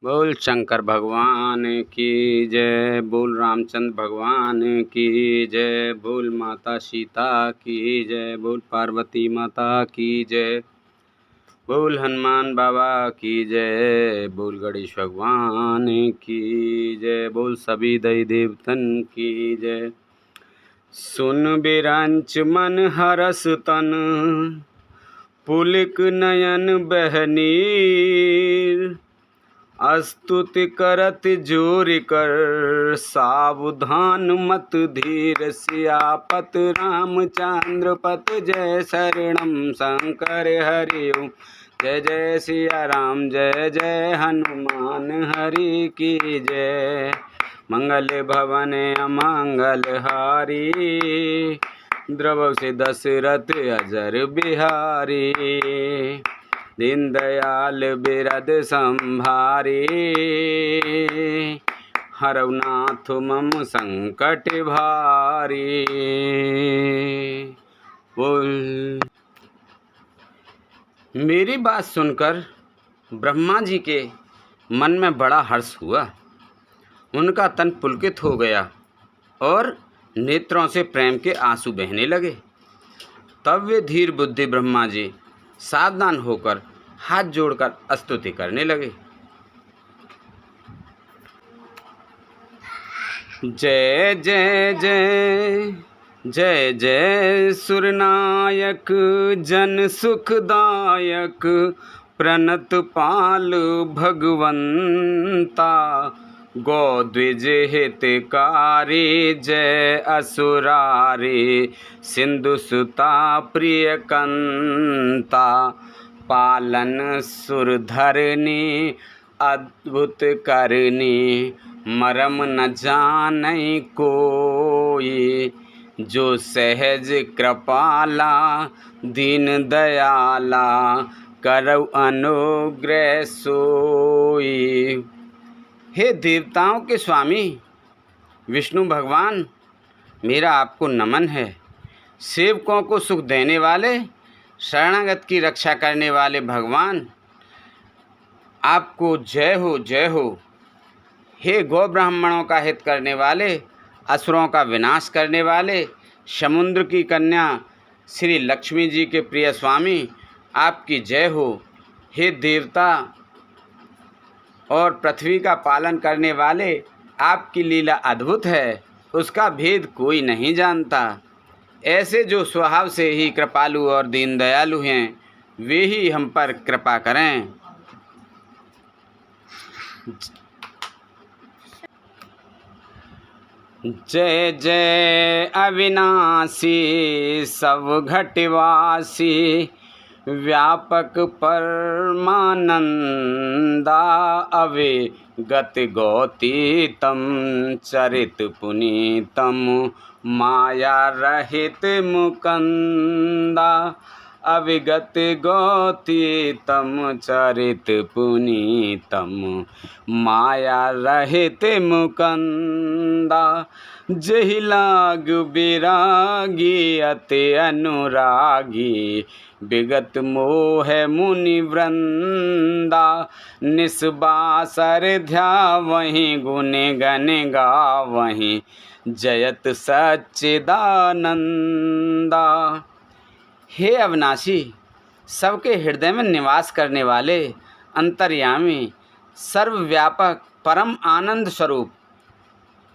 बोल शंकर भगवान की जय, बोल रामचंद्र भगवान की जय, बोल माता सीता की जय, बोल पार्वती माता की जय, बोल हनुमान बाबा की जय, बोल गणेश भगवान की जय, बोल सभी देवी देवतन की जय। सुन बिरंच मन हरस तन, पुलिक नयन बहनीर, स्तुति करत जोर कर, सावधान मत धीर, सियापत रामचंद्र पत जय, शरणम शंकर हरि ओम। जय जय सिया राम, जय जय हनुमान हरि की जय। मंगल भवन अमंगल हारी, द्रव से दशरथ अजर बिहारी, दीन दयाल बिरद संभारी, हरौ नाथ मम संकट भारी। बोल। मेरी बात सुनकर ब्रह्मा जी के मन में बड़ा हर्ष हुआ। उनका तन पुलकित हो गया और नेत्रों से प्रेम के आंसू बहने लगे। तब वे धीर बुद्धि ब्रह्मा जी सावधान होकर हाथ जोड़कर स्तुति करने लगे। जय जय जय जय जय सुरनायक, जन सुखदायक, प्रणत पाल भगवंता, गौ द्विज हितकारी, जय असुरारी, सिंधु सुता प्रिय कंता, पालन सुरधरनी, अद्भुत करनी, मरम न जानै कोई, जो सहज कृपाला, दीन दयाला, करौ अनुग्रह सोई। हे देवताओं के स्वामी विष्णु भगवान, मेरा आपको नमन है। सेवकों को सुख देने वाले, शरणागत की रक्षा करने वाले भगवान, आपको जय हो जय हो। हे गौ ब्राह्मणों का हित करने वाले, असुरों का विनाश करने वाले, समुद्र की कन्या श्री लक्ष्मी जी के प्रिय स्वामी, आपकी जय हो। हे देवता और पृथ्वी का पालन करने वाले, आपकी लीला अद्भुत है, उसका भेद कोई नहीं जानता। ऐसे जो स्वभाव से ही कृपालु और दीन दयालु हैं, वे ही हम पर कृपा करें। जय जय अविनाशी, सब घटवासी, व्यापक परमानंदा, अविगत गौतीतम, चरित पुनीतम, माया रहित मुकंदा, अविगत गौतीतम, चरित पुनीतम, माया रहित मुकंदा, जहि लाग बिरागी, अति अनुरागी, विगत मोह मुनि वृंदा, निस्बासर ध्यावहीं, गुण गण गावहीं, जयत सच्चिदानंदा। हे अविनाशी, सबके हृदय में निवास करने वाले, अंतर्यामी, सर्वव्यापक, परम आनंद स्वरूप,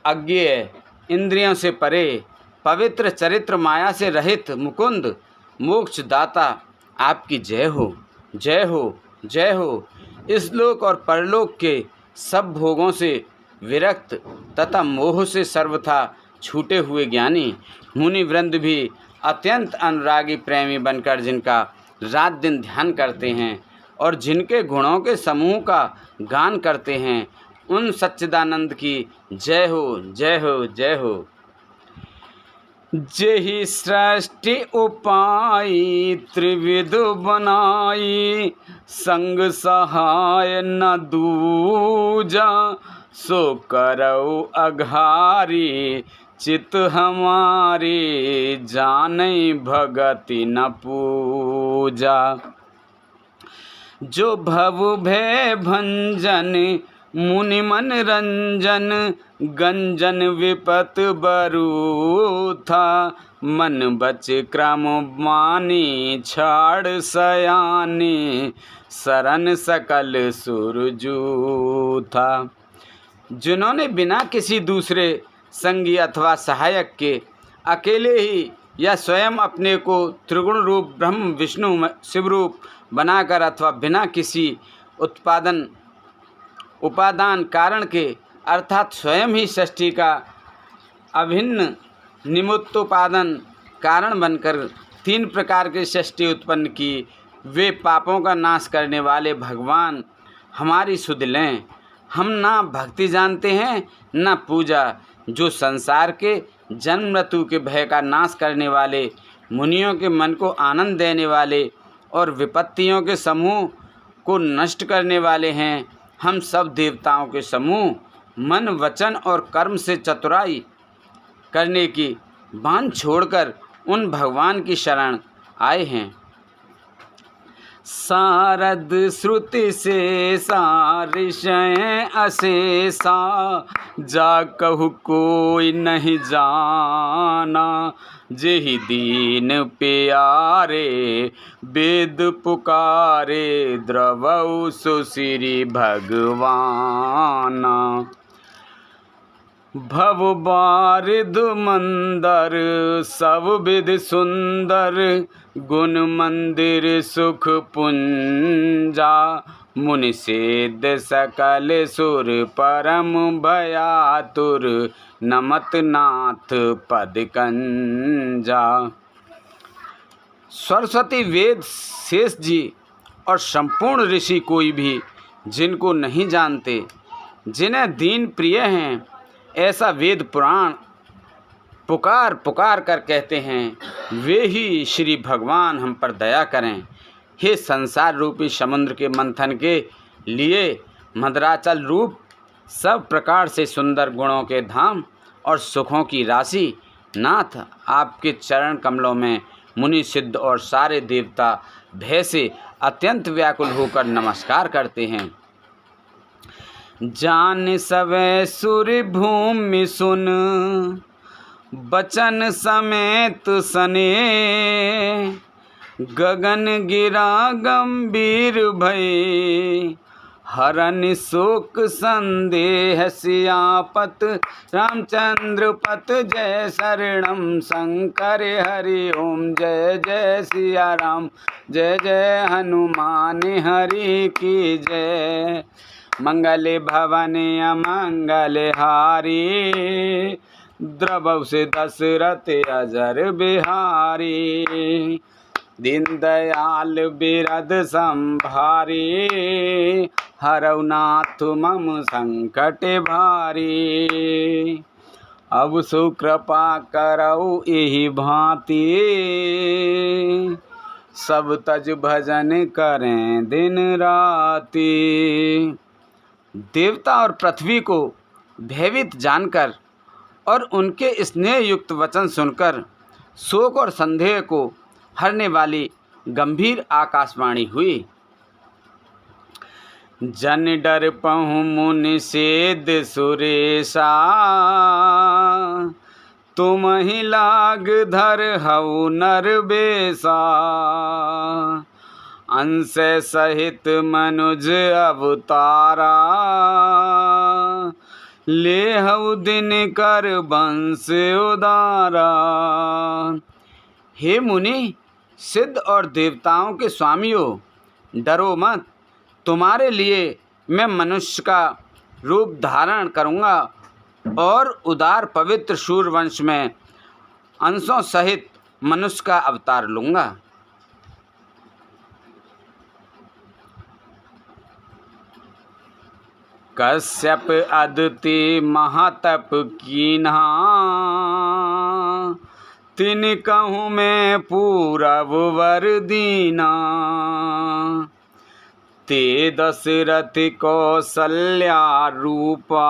अज्ञेय, इंद्रियों से परे, पवित्र चरित्र, माया से रहित मुकुंद, मोक्ष दाता, आपकी जय हो जय हो जय हो। इस लोक और परलोक के सब भोगों से विरक्त तथा मोह से सर्वथा छूटे हुए ज्ञानी मुनि वृंद भी अत्यंत अनुरागी प्रेमी बनकर जिनका रात दिन ध्यान करते हैं और जिनके गुणों के समूह का गान करते हैं, उन सच्चिदानंद की जय हो जय हो जय हो। जेहि सृष्टि उपाई, त्रिविध बनाई, संग सहाय न दूजा, सो करौ अघारी, चित हमारी, जानै भगति न पूजा। जो भव भय भंजन, मुनि मन रंजन गंजन विपत बरू था, मन बच क्रम मानी छाड़ सयानी, शरण सकल सुरजू था। जिन्होंने बिना किसी दूसरे संगी अथवा सहायक के अकेले ही या स्वयं अपने को त्रिगुण रूप ब्रह्म विष्णु शिवरूप बनाकर अथवा बिना किसी उपादान कारण के अर्थात स्वयं ही सृष्टि का अभिन्न निमित्तोपादान कारण बनकर 3 प्रकार की सृष्टि उत्पन्न की, वे पापों का नाश करने वाले भगवान हमारी सुध लें। हम ना भक्ति जानते हैं ना पूजा, जो संसार के जन्म मृत्यु के भय का नाश करने वाले, मुनियों के मन को आनंद देने वाले और विपत्तियों के समूह को नष्ट करने वाले हैं। हम सब देवताओं के समूह मन वचन और कर्म से चतुराई करने की बांध छोड़कर उन भगवान की शरण आए हैं। सारद श्रुति से सारिषय अशेषा, जा कहु कोई नहीं जाना, जेहि दीन प्यारे वेद पुकारे, द्रवौ सुश्री भगवाना। भव बारिध मंदर सब विधि सुंदर, गुण मंदिर सुख पुंजा, मुनि सिद्ध सकल सुर परम भयातुर, नमत नाथ पद कंजा। सरस्वती वेद शेष जी और संपूर्ण ऋषि कोई भी जिनको नहीं जानते, जिन्हें दीन प्रिय हैं, ऐसा वेद पुराण पुकार पुकार कर कहते हैं, वे ही श्री भगवान हम पर दया करें। हे संसार रूपी समुद्र के मंथन के लिए मदराचल रूप सब प्रकार से सुंदर गुणों के धाम और सुखों की राशि नाथ, आपके चरण कमलों में मुनि सिद्ध और सारे देवता भय से अत्यंत व्याकुल होकर नमस्कार करते हैं। जान सवै सुर भूमि सुन, बचन समेत सने, गगन गिरा गंभीर भय, हरन शोक संदेह सियापत, रामचंद्र पत जय शरणम शंकर हरि ओम, जय जय सिया राम, जय जय हनुमान हरि की जय। मंगल भवन अमंगल हारी, द्रवौ से दशरथ अजर बिहारी, दीन दयाल बिरद संभारी, हरौ नाथ मम संकट भारी। अब सुकृपा करौ एहि भांति, सब तज भजन करें दिन राति। देवता और पृथ्वी को भयभीत जानकर और उनके स्नेह युक्त वचन सुनकर शोक और संदेह को हरने वाली गंभीर आकाशवाणी हुई। जन डर पहुँ मुनि सिद्ध सुरेशा, तुम ही लाग धर हऊ नर बेसा, अंश सहित मनुज अवतारा, ले हऊ दिन कर वंश उदारा। हे मुनि सिद्ध और देवताओं के स्वामियों, डरो मत, तुम्हारे लिए मैं मनुष्य का रूप धारण करूँगा और उदार पवित्र सूर्यवंश में अंशों सहित मनुष्य का अवतार लूँगा। कश्यप अदिति महातप कीन्हा, तिन कहूँ मैं पूरब वर दीना, ते दशरथ कौसल्या रूपा,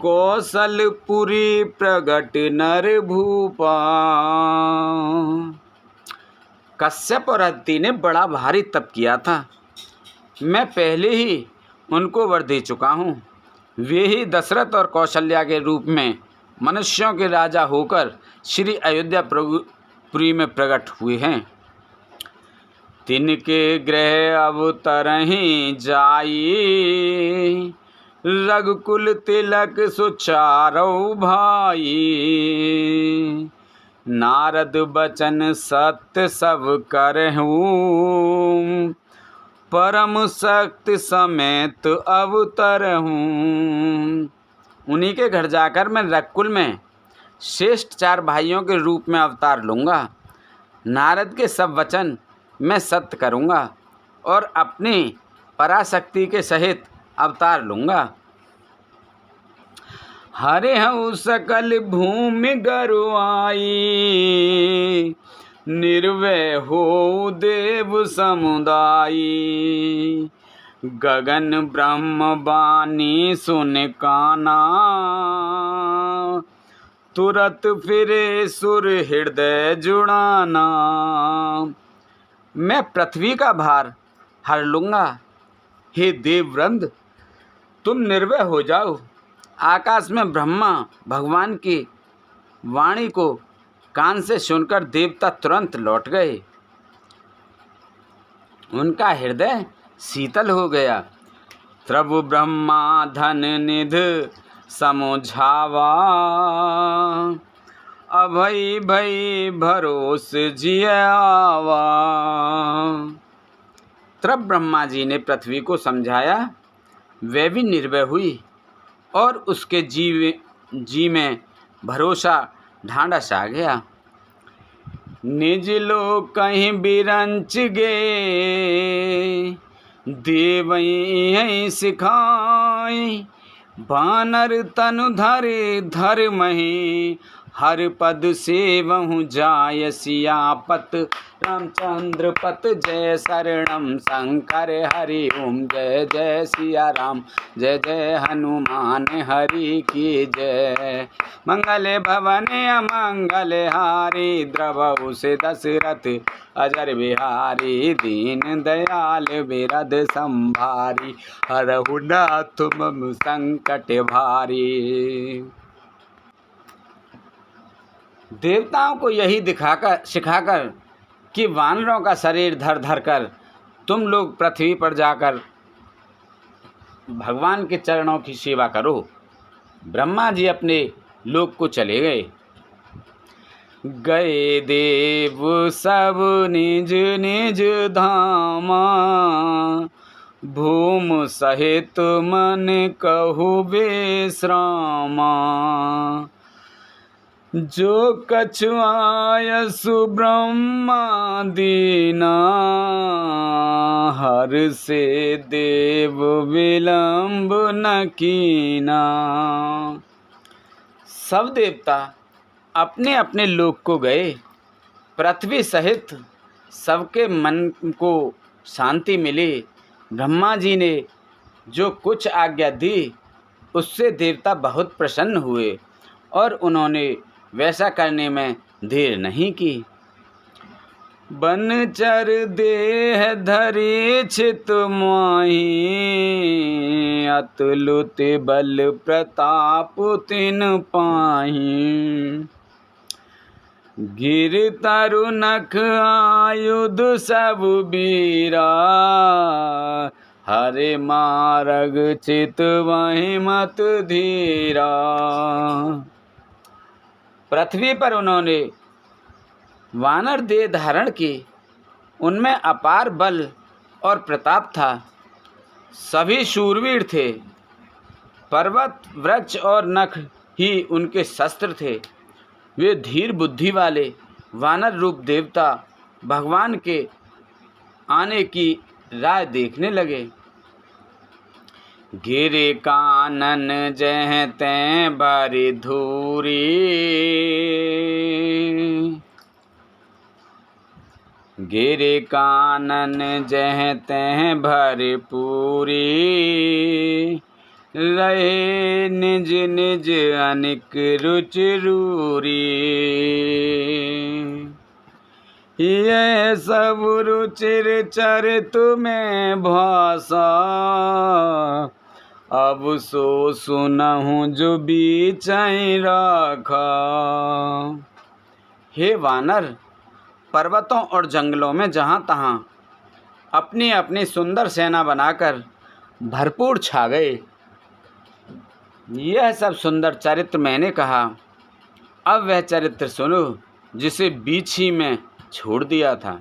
कौशलपुरी प्रगट नर भूपा। कश्यप और अदिति ने बड़ा भारी तप किया था। मैं पहले ही उनको वर दे चुका हूँ। वे ही दशरथ और कौशल्या के रूप में मनुष्यों के राजा होकर श्री अयोध्यापुरी में प्रकट हुए हैं। तिनके गृह अवतरहि जाई, रघुकुल तिलक सुचारौ भाई। नारद बचन सत्य सब करहूँ, परम शक्ति समेत अवतरहूँ। उन्हीं के घर जाकर मैं रघुकुल में श्रेष्ठ 4 भाइयों के रूप में अवतार लूँगा। नारद के सब वचन मैं सत्य करूँगा और अपनी पराशक्ति के सहित अवतार लूँगा। हरिहु सकल भूमि गरुआई, निर्वय हो देव समुदायी। गगन ब्रह्म बानी सुन काना, तुरत फिरे सुर हृदय जुड़ाना। मैं पृथ्वी का भार हर लूँगा। हे देववृंद, तुम निर्भय हो जाओ। आकाश में ब्रह्मा भगवान की वाणी को कान से सुनकर देवता तुरंत लौट गए। उनका हृदय शीतल हो गया। प्रभु ब्रह्मा धन निध समुझावा, अभय भय भरोस जियावा। तब ब्रह्मा जी ने पृथ्वी को समझाया, वह भी निर्भय हुई और उसके जी में भरोसा ढांढस आ गया। निज लोक कहीं बिरंच गे, देवई सिखाई। बानर तनु धरे धर्महि, हर पद सेवहु जाय सियापत। रामचंद्र पत जय शरणम शंकर हरि ओम। जय जय सिया राम, जय जय हनुमान हरि की जय। मंगल भवन अमंगल हारी, द्रवहु से दशरथ अजर बिहारी। दीन दयाल बिरद संभारी, हरहु नाथ मम संकट भारी। देवताओं को यही सिखाकर कि वानरों का शरीर धर धर कर तुम लोग पृथ्वी पर जाकर भगवान के चरणों की सेवा करो, ब्रह्मा जी अपने लोक को चले गए। गए देव सब निज निज धामा, भूम सहित मन कहु विश्रामा। जो कछु आयसु ब्रह्मा दीना, हर से देव विलंब न कीना। सब देवता अपने अपने लोक को गए। पृथ्वी सहित सबके मन को शांति मिली। ब्रह्मा जी ने जो कुछ आज्ञा दी उससे देवता बहुत प्रसन्न हुए और उन्होंने वैसा करने में देर नहीं की। बनचर देह धरे छित माही, अतुलित बल प्रताप तिन पाही। गिर तरु नख आयुध सब बीरा, हरे मारग चित वही मत धीरा। पृथ्वी पर उन्होंने वानर देह धारण की। उनमें अपार बल और प्रताप था। सभी शूरवीर थे। पर्वत वृक्ष और नख ही उनके शस्त्र थे। वे धीर बुद्धि वाले वानर रूप देवता भगवान के आने की राह देखने लगे। गिरे कानन जह तैं भरी धूरी, गिरे कानन जह तैं भरी पूरी। रहे निज निज अनिक रुचि रूरी, ये सब रुचिर चरित में भाषा। अब सो सुनहूँ जो बीच रखा। हे वानर, पर्वतों और जंगलों में जहाँ तहाँ अपनी अपनी सुंदर सेना बनाकर भरपूर छा गए। यह सब सुंदर चरित्र मैंने कहा, अब वह चरित्र सुनो जिसे बीच ही में छोड़ दिया था।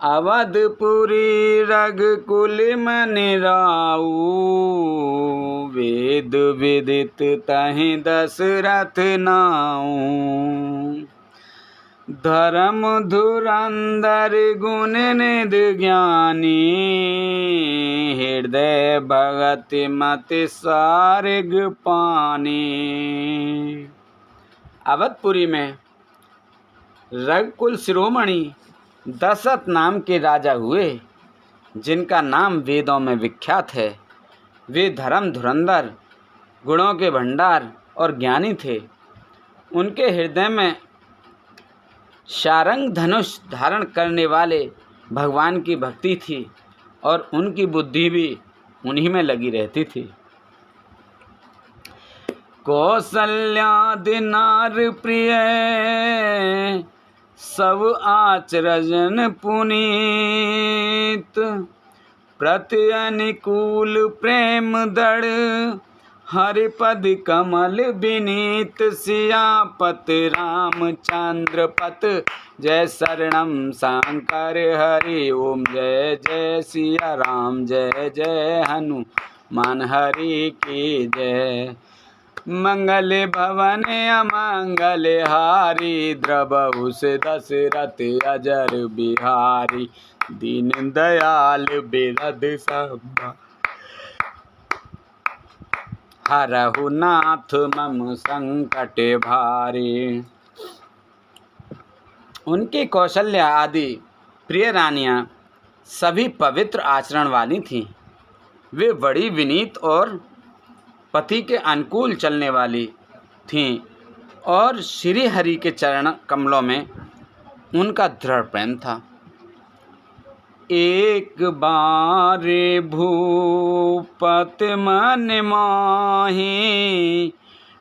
अवधपुरी रघुकुल मनि राऊ, वेद विदित तहि दशरथ नाऊ। धर्म धुरंधर गुण निधि ज्ञानी, हृदय भगत मति सारिग पानी। अवधपुरी में रघुकुल शिरोमणि दशरथ नाम के राजा हुए, जिनका नाम वेदों में विख्यात है। वे धर्म धुरंधर, गुणों के भंडार और ज्ञानी थे। उनके हृदय में शारंग धनुष धारण करने वाले भगवान की भक्ति थी और उनकी बुद्धि भी उन्हीं में लगी रहती थी। कौसल्यादि नार प्रिय, सब आचरजन पुनीत। प्रति अनुकूल प्रेम दृढ़, हरिपद कमल विनीत। सियापत रामचंद्र पत, जय शरणम शंकर हरि ओम। जय जय सिया राम, जय जय हनुमान हरि की जय। मंगल भवन अमंगल हारी, द्रवहु से दशरथ अजर बिहारी। दीन दयाल बिरध सब, हरहु नाथ मम संकट भारी। उनकी कौशल्या आदि प्रिय रानियां सभी पवित्र आचरण वाली थीं। वे बड़ी विनीत और पति के अनुकूल चलने वाली थीं और श्री हरि के चरण कमलों में उनका दृढ़ प्रेम था। एक बार भूपत मन माही,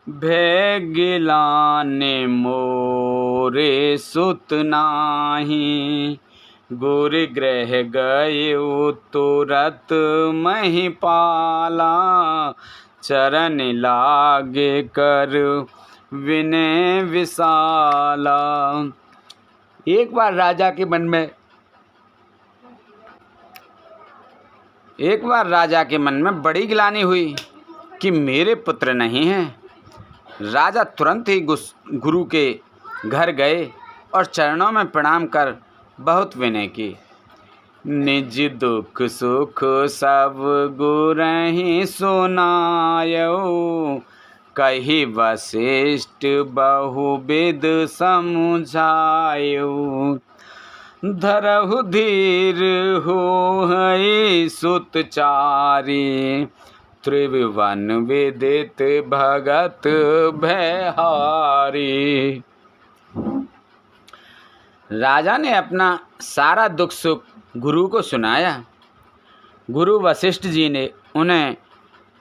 भय गिलाने मोरे सुत नाही। गुर ग्रह गए तुरत महिपाला, चरण लागे कर विनय विशाला। एक बार राजा के मन में बड़ी गिलानी हुई कि मेरे पुत्र नहीं हैं। राजा तुरंत ही गुरु के घर गए और चरणों में प्रणाम कर बहुत विनय की। निज दुख सुख सब गुरहि सुनायो, कही वशिष्ठ बहुविध समझायो। धरहु धीर होई सुत चारी, त्रिभुवन विदित भगत भयहारी। राजा ने अपना सारा दुख सुख गुरु को सुनाया। गुरु वशिष्ठ जी ने उन्हें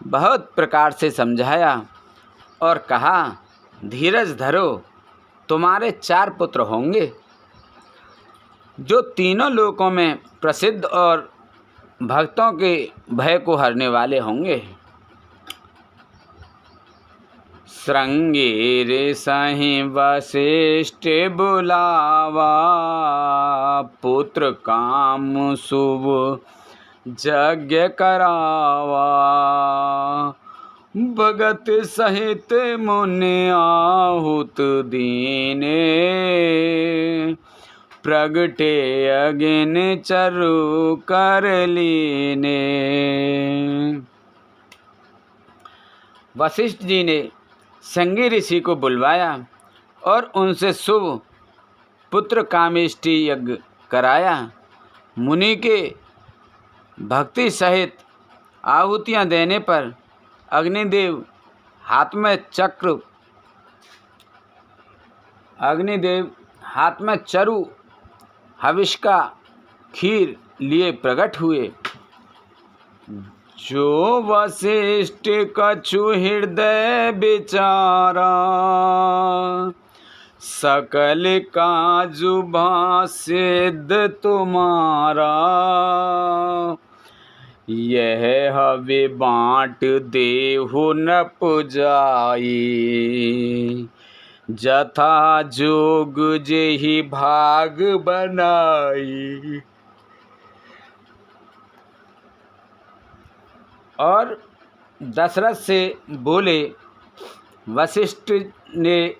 बहुत प्रकार से समझाया और कहा, धीरज धरो, तुम्हारे 4 पुत्र होंगे जो तीनों लोकों में प्रसिद्ध और भक्तों के भय को हरने वाले होंगे। श्रृंगेर सहि वशिष्ठ बुलावा, पुत्र काम शुभ यज्ञ करावा। भगत सहित मुनि आहुत दीने, प्रगटे अगिन चरु कर लीने। वशिष्ठ जी ने श्रृंगी ऋषि को बुलवाया और उनसे शुभ पुत्र कामेष्टि यज्ञ कराया। मुनि के भक्ति सहित आहुतियाँ देने पर अग्निदेव हाथ में चरु हविष का खीर लिए प्रकट हुए। जो वशिष्ठ कछु हृदय विचारा, सकल काजु सिद्ध तुम्हारा। यह हवे बाँट देहु न पुजाई, जथा जोग जेहि भाग बनाई। और दशरथ से बोले, वशिष्ठ ने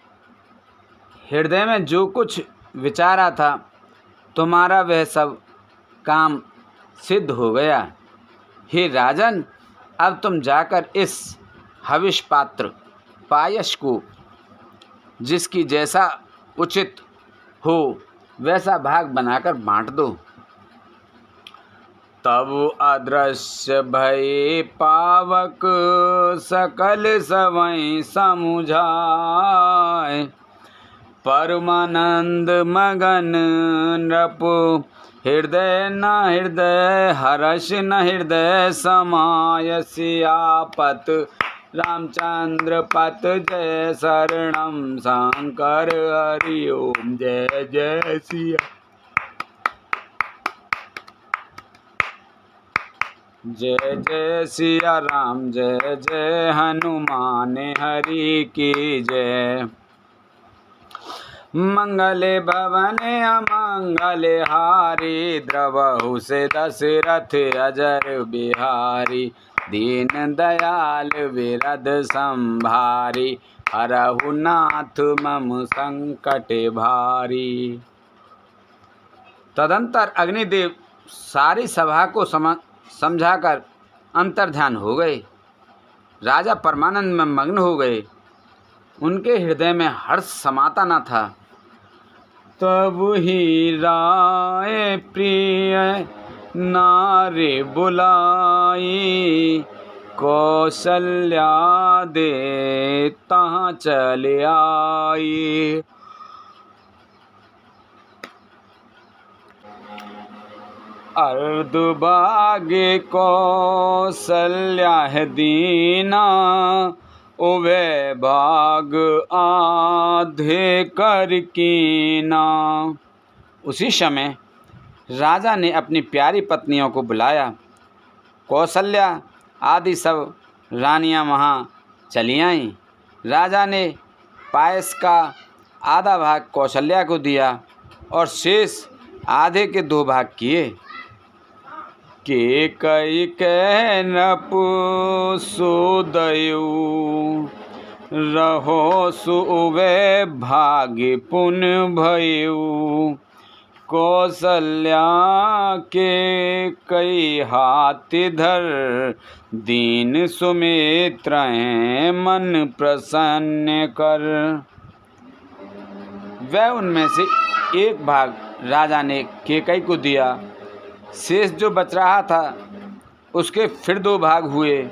हृदय में जो कुछ विचारा था, तुम्हारा वह सब काम सिद्ध हो गया। हे राजन, अब तुम जाकर इस हविष पात्र पायस को जिसकी जैसा उचित हो वैसा भाग बनाकर बाँट दो। तब अदृश्य भये पावक, सकल सवै समुझाय। परमानंद मगन नृप, हृदय न हृदय हर्ष न हृदय समाय। सियापत रामचंद्र पत जय शरणम शंकर हरि ओम। जय जय सिया, जय जय सिया राम, जय जय हनुमान हरि की जय। मंगले भवन अमंगले हारी, द्रवहु से दशरथ अजर बिहारी। दीन दयाल विरद संभारी, हरहु नाथ मम संकट भारी। तदंतर अग्निदेव सारी सभा को समझाकर अंतर्ध्यान हो गए। राजा परमानंद में मग्न हो गए। उनके हृदय में हर्ष समाता न था। तब ही राय प्रिय नारी बुलाई, कौशल्या दे तहाँ चले आई। अर्धभागे कौशल्या दीना, उभय भाग आधे कर कीना। उसी समय राजा ने अपनी प्यारी पत्नियों को बुलाया। कौशल्या आदि सब रानियां वहाँ चली आईं। राजा ने पायस का आधा भाग कौशल्या को दिया और शेष आधे के 2 भाग किए। के कई कह नपु सुदयु, रहो सुवे भाग्य पुन भयु। कौशल्या के कई हाथ धर, दीन सुमित्र मन प्रसन्न कर। वह उनमें से एक भाग राजा ने केकई को दिया। शेष जो बच रहा था उसके फिर 2 भाग हुए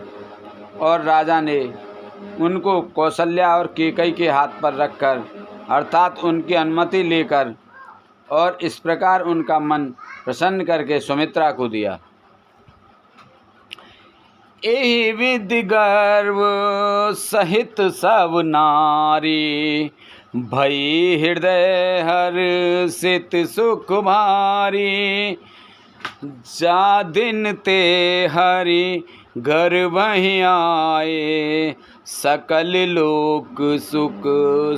और राजा ने उनको कौशल्या और केकई के हाथ पर रखकर, अर्थात उनकी अनुमति लेकर, और इस प्रकार उनका मन प्रसन्न करके सुमित्रा को दिया। एहि विधि गर्व सहित सब नारी, भई हृदय हर्षित सुख भारी। जा दिन ते हरि घर वहीं आए, सकल लोक सुख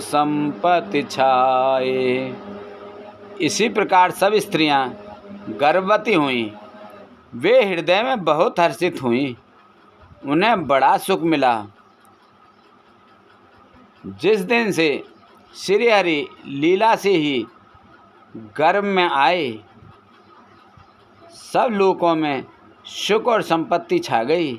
संपत्ति छाए। इसी प्रकार सब स्त्रियां गर्भवती हुईं। वे हृदय में बहुत हर्षित हुईं। उन्हें बड़ा सुख मिला। जिस दिन से श्री हरि लीला से ही गर्भ में आए, सब लोकों में सुख और संपत्ति छा गई।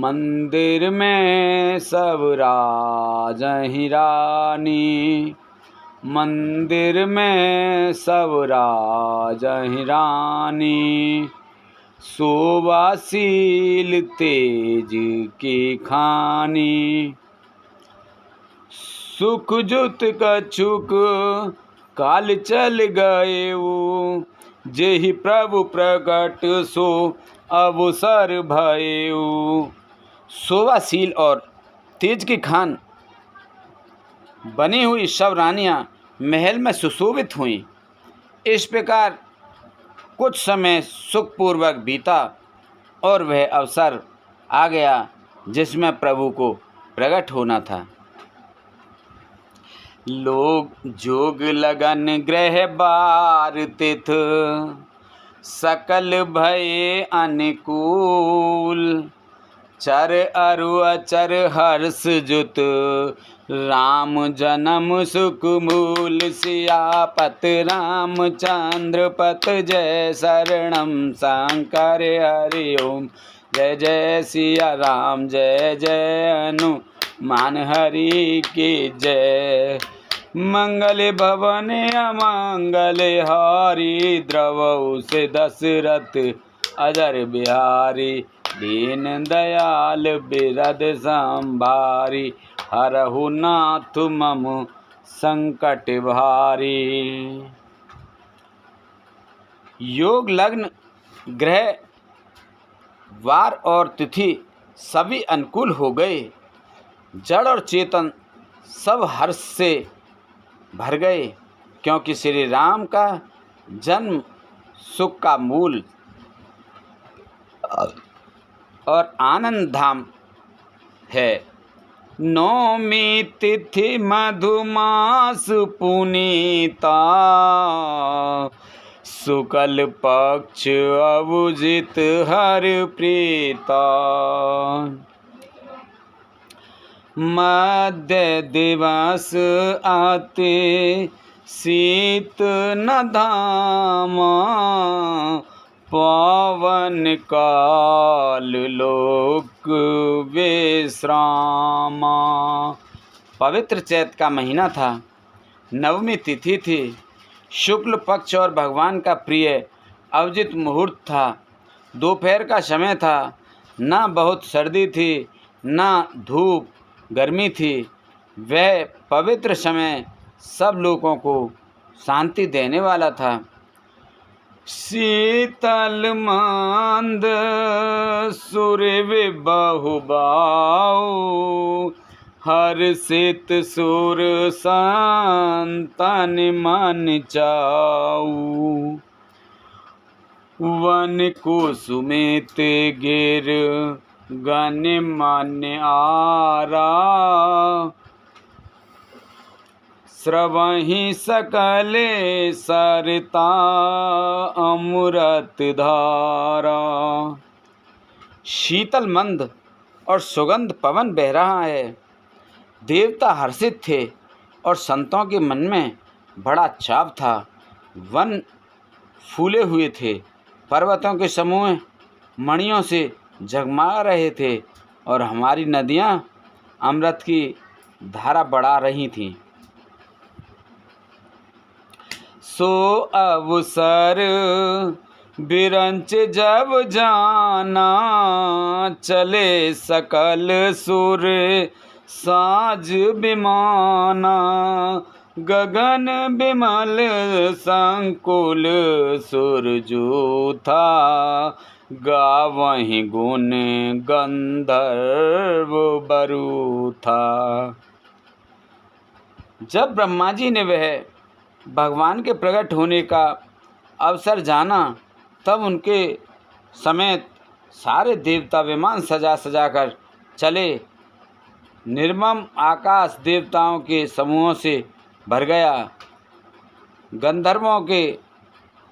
मंदिर में सब राजहि रानी, मंदिर में सब राजहि रानी। शोभाशील तेज की खानी, सुख जुत कछुक काल चल गए। जेहि प्रभु प्रकट सो अवसर भयऊ। शोभाशील और तेज की खान बनी हुई सब रानियां महल में सुशोभित हुईं। इस प्रकार कुछ समय सुखपूर्वक बीता और वह अवसर आ गया जिसमें प्रभु को प्रकट होना था। लोग जोग लगन ग्रह बार तिथ, सकल भये अनुकूल। चर अरु अचर हर्ष जुत, राम जन्म सुख मूल। सियापत रामचंद्र पत, जय शरणम शंकर हरि ओम। जय जय सिया राम, जय जय हनुमान हरि की जय। मंगल भवन अमंगल हारी, द्रवहु से दशरथ अजर बिहारी। दीन दयाल बिरद संभारी, हरहु नाथ मम संकट भारी। योग लग्न ग्रह वार और तिथि सभी अनुकूल हो गए। जड़ और चेतन सब हर्ष से भर गए, क्योंकि श्री राम का जन्म सुख का मूल और आनंद धाम है। नौमी तिथि मधुमास पुनीता, शुक्ल पक्ष अवुजित हर प्रीता। मध्य दिवस आते शीत न धामा, पावन काल लोक विश्रामा। पवित्र चैत का महीना था। नवमी तिथि थी। शुक्ल पक्ष और भगवान का प्रिय अवजित मुहूर्त था। दोपहर का समय था। न बहुत सर्दी थी न धूप गर्मी थी। वह पवित्र समय सब लोगों को शांति देने वाला था। शीतल मंद सूर्य बहुबाऊ, हर्षित सुर संतन मन चाऊ। वन कुसुमित गिर गण मन आरा, स्रवहि सकले सरता अमृत धारा। शीतल मंद और सुगंध पवन बह रहा है। देवता हर्षित थे और संतों के मन में बड़ा चाव था। वन फूले हुए थे। पर्वतों के समूह मणियों से जगमगा रहे थे और हमारी नदियाँ अमृत की धारा बढ़ा रही थीं। सो अवसर बिरंच जब जाना, चले सकल सुर साज विमाना। गगन बिमल संकुल सुरजू था, गावहीं गुण गंधर्व बरू था। जब ब्रह्मा जी ने वह भगवान के प्रकट होने का अवसर जाना, तब उनके समेत सारे देवता विमान सजा सजा कर चले। निर्मम आकाश देवताओं के समूहों से भर गया। गंधर्वों के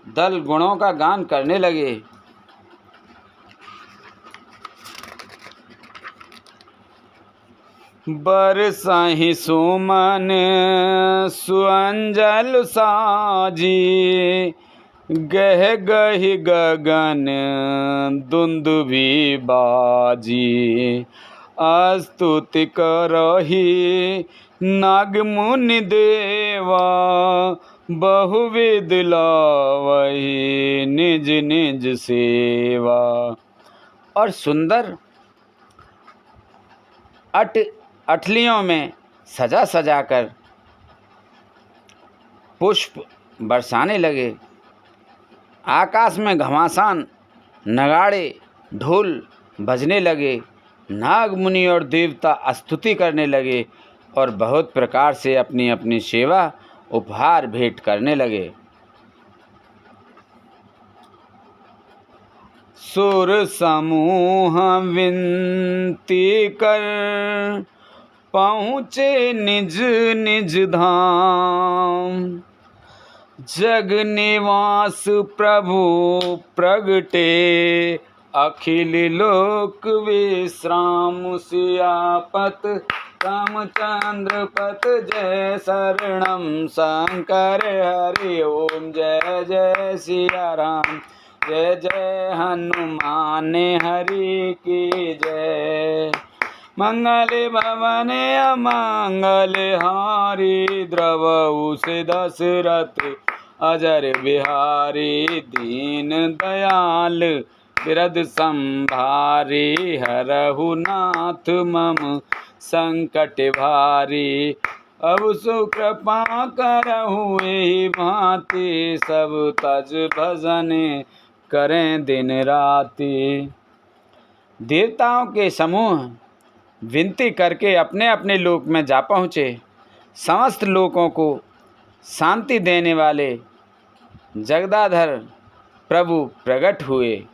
दल गुणों का गान करने लगे। बरसाहि सुमन सुअंजल साजी, गह गहि गगन दुंदुभि बाजी। स्तुति करहि नाग मुनि देवा, बहुविध लावहि निज निज सेवा। और सुंदर अठलियों में सजा सजा कर पुष्प बरसाने लगे। आकाश में घमासान नगाड़े ढोल बजने लगे। नाग मुनि और देवता स्तुति करने लगे और बहुत प्रकार से अपनी अपनी सेवा उपहार भेंट करने लगे। सुर समूह विनती कर पहुँचे निज निज धाम। जग निवास प्रभु प्रगटे अखिल लोक विश्राम। सियापत रामचंद्र पत जय शरणम शंकर हरि ओम। जय जय सिया राम जय जय हनुमान हरि की जय। मंगल भवन अमंगल हारी द्रवहु से दशरथ अजर बिहारी। दीन दयाल बिरद संभारी हरहु नाथ मम संकट भारी। अब सुकृपा करहु एहि भांति सब तज भजन करें दिन राति। देवताओं के समूह विनती करके अपने अपने लोक में जा पहुँचे। समस्त लोकों को शांति देने वाले जगदाधर प्रभु प्रकट हुए।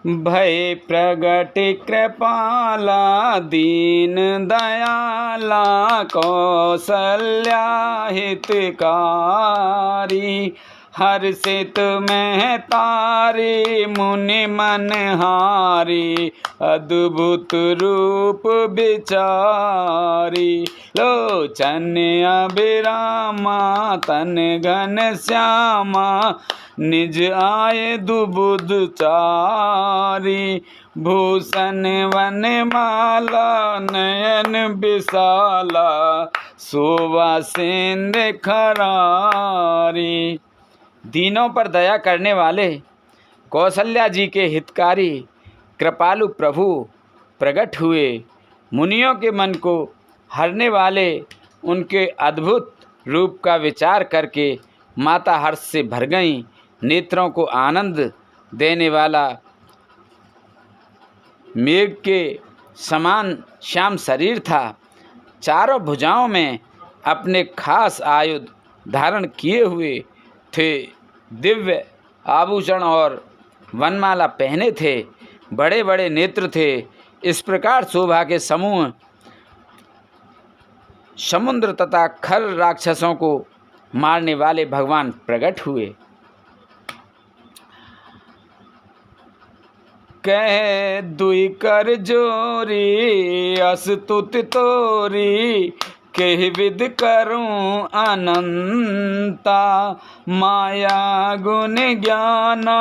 भय प्रगट कृपाला दीन दयाला कौसल्या हितकारी। हर्षित में तारी मुनि मनहारी अद्भुत रूप विचारी। लोचन अभिरामा तन घन श्यामा निज आए दुबुध चारी। भूषण वन माला नयन विशाला शोभा सेंद्र खरारी। दीनों पर दया करने वाले कौशल्या जी के हितकारी कृपालु प्रभु प्रकट हुए। मुनियों के मन को हरने वाले उनके अद्भुत रूप का विचार करके माता हर्ष से भर गईं। नेत्रों को आनंद देने वाला मेघ के समान श्याम शरीर था। चारों भुजाओं में अपने खास आयुध धारण किए हुए थे। दिव्य आभूषण और वनमाला पहने थे। बड़े बड़े नेत्र थे। इस प्रकार शोभा के समूह समुद्र तथा खर राक्षसों को मारने वाले भगवान प्रकट हुए। कह दुई कर जोरी अस्तुत तोरी कह विद करूं अनंता। माया गुण ज्ञाना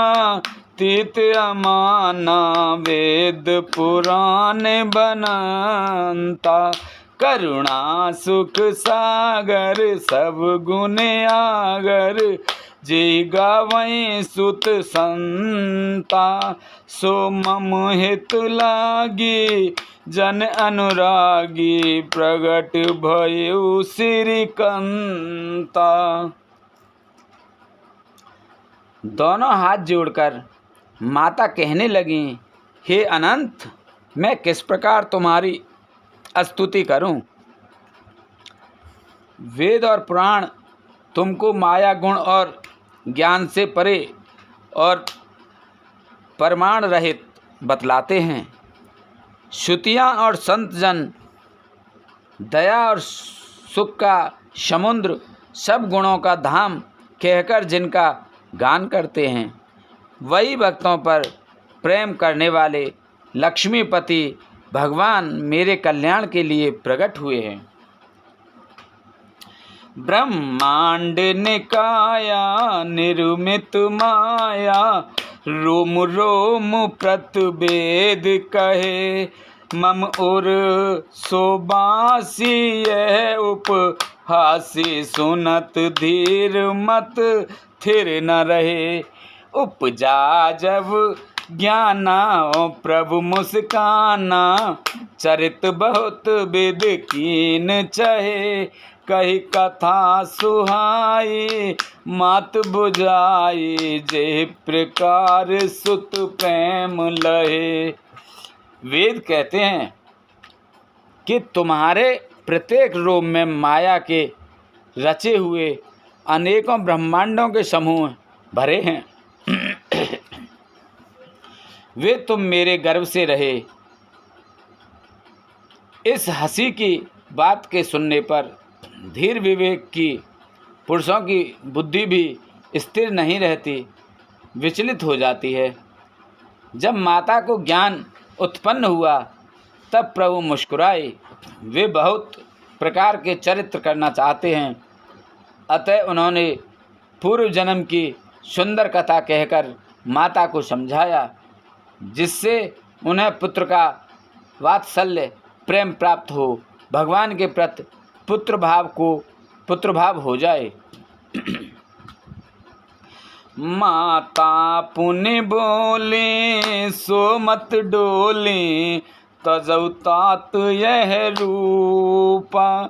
तीत अमाना वेद पुराण बनंता। करुणा सुख सागर सब गुण आगर जी गावै सुत संता। सो मम हित लागी जन अनुरागी प्रगट भयउ श्रीकंता। दोनों हाथ जोड़कर माता कहने लगी, हे अनंत, मैं किस प्रकार तुम्हारी स्तुति करूं। वेद और पुराण तुमको माया गुण और ज्ञान से परे और प्रमाण रहित बतलाते हैं। श्रुतियाँ और संत जन दया और सुख का समुद्र सब गुणों का धाम कहकर जिनका गान करते हैं, वही भक्तों पर प्रेम करने वाले लक्ष्मीपति भगवान मेरे कल्याण के लिए प्रकट हुए हैं। ब्रह्मांड निकाया निर्मित माया रोम रोम प्रतिवेद कहे। मम उर सोबासी यह उपहासी सुनत धीर मत थिर न रहे। उपजा जब ज्ञाना प्रभु मुस्काना चरित बहुत विद कीन चहे। कही कथा सुहाई मात बुझाई जे प्रकार सुत प्रेम लहे। वेद कहते हैं कि तुम्हारे प्रत्येक रोम में माया के रचे हुए अनेकों ब्रह्मांडों के समूह भरे हैं। वे तुम मेरे गर्भ से रहे। इस हंसी की बात के सुनने पर धीर विवेक की पुरुषों की बुद्धि भी स्थिर नहीं रहती, विचलित हो जाती है। जब माता को ज्ञान उत्पन्न हुआ तब प्रभु मुस्कुराए। वे बहुत प्रकार के चरित्र करना चाहते हैं, अतः उन्होंने पूर्व जन्म की सुंदर कथा कहकर माता को समझाया, जिससे उन्हें पुत्र का वात्सल्य प्रेम प्राप्त हो, भगवान के प्रति पुत्र भाव हो जाए। माता पुण्य बोले सो मत डोले, तजौ तात यह रूपा,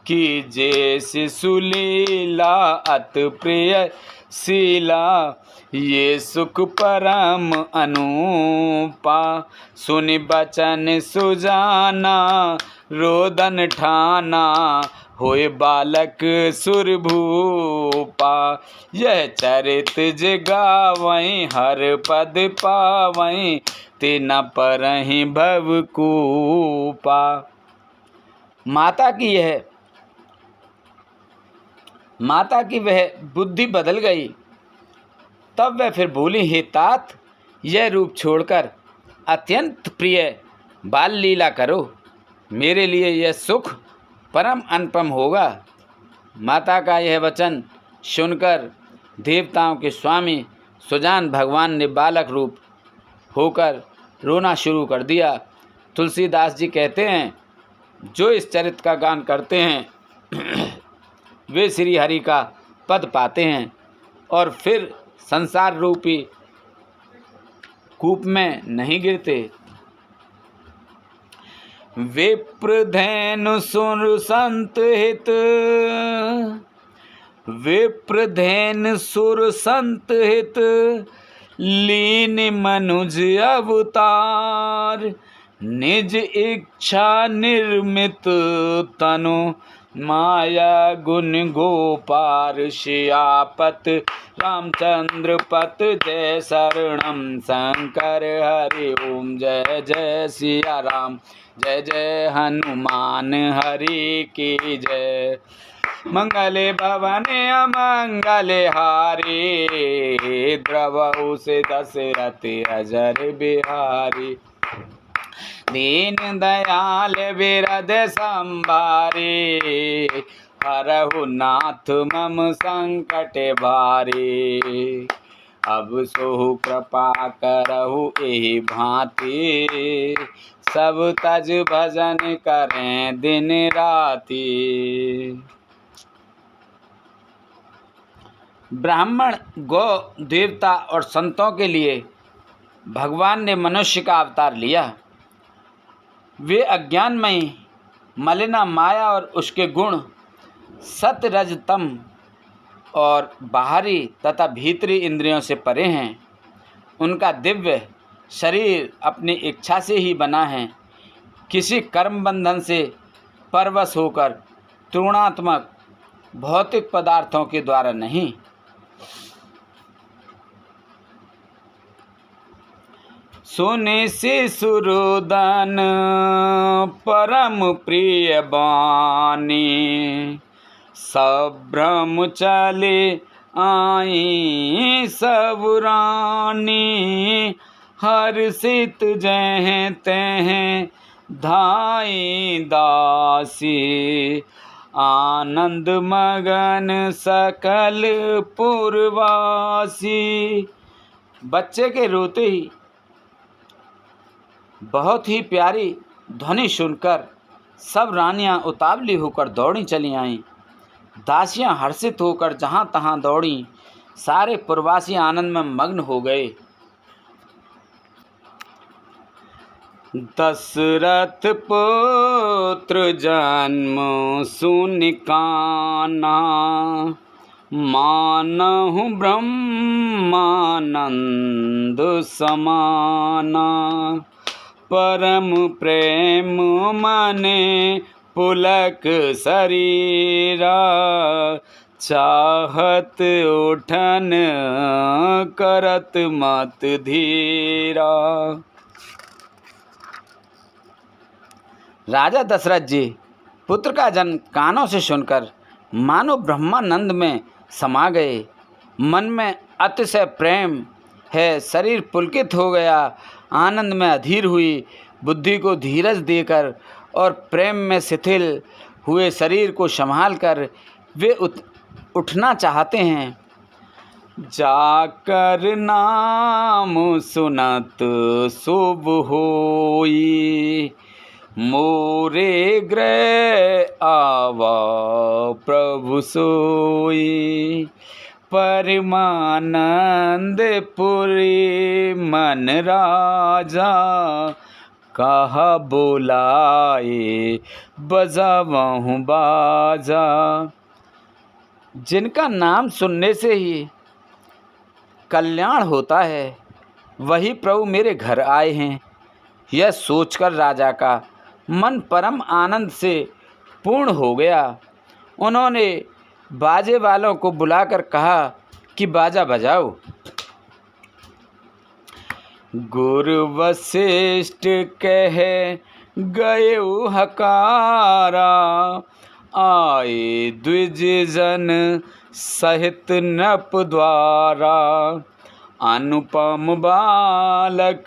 कि जैसे सुलीला अत प्रिय शीला, ये सुख परम अनुपा। सुनि बचन सुजाना रोदन ठाना, होए बालक सुरभूपा। यह चरित जगावई हर पद पावई, ते न परहि भवकूपा। माता की वह बुद्धि बदल गई। तब वह फिर बोली, हे तात, यह रूप छोड़कर अत्यंत प्रिय बाल लीला करो, मेरे लिए यह सुख परम अनुपम होगा। माता का यह वचन सुनकर देवताओं के स्वामी सुजान भगवान ने बालक रूप होकर रोना शुरू कर दिया। तुलसीदास जी कहते हैं, जो इस चरित्र का गान करते हैं वे श्री हरि का पद पाते हैं और फिर संसार रूपी कूप में नहीं गिरते। विप्रधेनु सुर संत हित, विप्रधेनु सुर संत हित, लीन मनुज अवतार, निज इच्छा निर्मित तनु, माया गुण गोपार। श्यापत रामचंद्र पत जय शरणम शंकर हरि ओम। जय जय सिया राम, जय जय हनुमान हरि की जय। मंगले भवने अमंगले हारी, द्रवहु से दशरथ अजर बिहारी। दीन दयाल बिरद संभारी, हरहु नाथ मम संकट भारी। अब सोहु कृपा करहु एहि भांति, सब तज भजन करें दिन राति। ब्राह्मण, गौ, देवता और संतों के लिए भगवान ने मनुष्य का अवतार लिया। वे अज्ञानमयी मलिना माया और उसके गुण सत रज तम और बाहरी तथा भीतरी इंद्रियों से परे हैं। उनका दिव्य शरीर अपनी इच्छा से ही बना है, किसी कर्म बंधन से परवश होकर तृणात्मक भौतिक पदार्थों के द्वारा नहीं। सुने से सुरोदन परम प्रिय बानी, सब भ्रम चले आई सब रानी। हर्षित जय तह धाई दासी, आनंद मगन सकल पुरवासी। बच्चे के रोते ही बहुत ही प्यारी ध्वनि सुनकर सब रानियां उतावली होकर दौड़ी चली आईं। दासियां हर्षित होकर जहां तहां दौड़ी। सारे पुरवासी आनंद में मग्न हो गए। दशरथ पुत्र जन्म सुनि काना, मानहु ब्रह्मानंद समाना। परम प्रेम मने पुलक शरीरा, चाहत उठन करत मत धीरा। राजा दशरथ जी पुत्र का जन्म कानों से सुनकर मानो ब्रह्मानंद में समा गए। मन में अतिशय प्रेम है, शरीर पुलकित हो गया, आनंद में अधीर हुई। बुद्धि को धीरज देकर और प्रेम में शिथिल हुए शरीर को संभाल कर वे उठना चाहते हैं। जाकर नाम सुनत शुभ होई, मोरे गृह आवा प्रभु सोई। परमानंद पुरी मन राजा, कहा बोलाए बजावहु बाजा। जिनका नाम सुनने से ही कल्याण होता है, वही प्रभु मेरे घर आए हैं। यह सोचकर राजा का मन परम आनंद से पूर्ण हो गया। उन्होंने बाजे वालों को बुलाकर कहा कि बाजा बजाओ। गुरु वशिष्ठ कह गए हकारा, आए द्विज जन सहित नप द्वारा। अनुपम बालक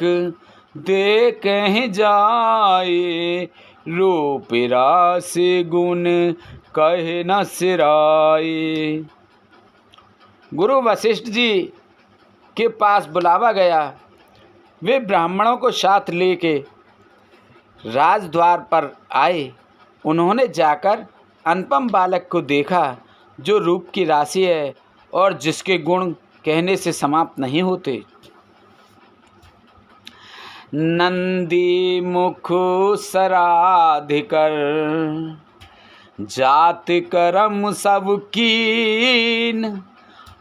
देखें जाए, रूप रास गुण कहे न सिराए। गुरु वशिष्ठ जी के पास बुलावा गया। वे ब्राह्मणों को साथ लेके राजद्वार पर आए। उन्होंने जाकर अनुपम बालक को देखा, जो रूप की राशि है और जिसके गुण कहने से समाप्त नहीं होते। नंदी मुख सराधिकर, जात करम सब कीन।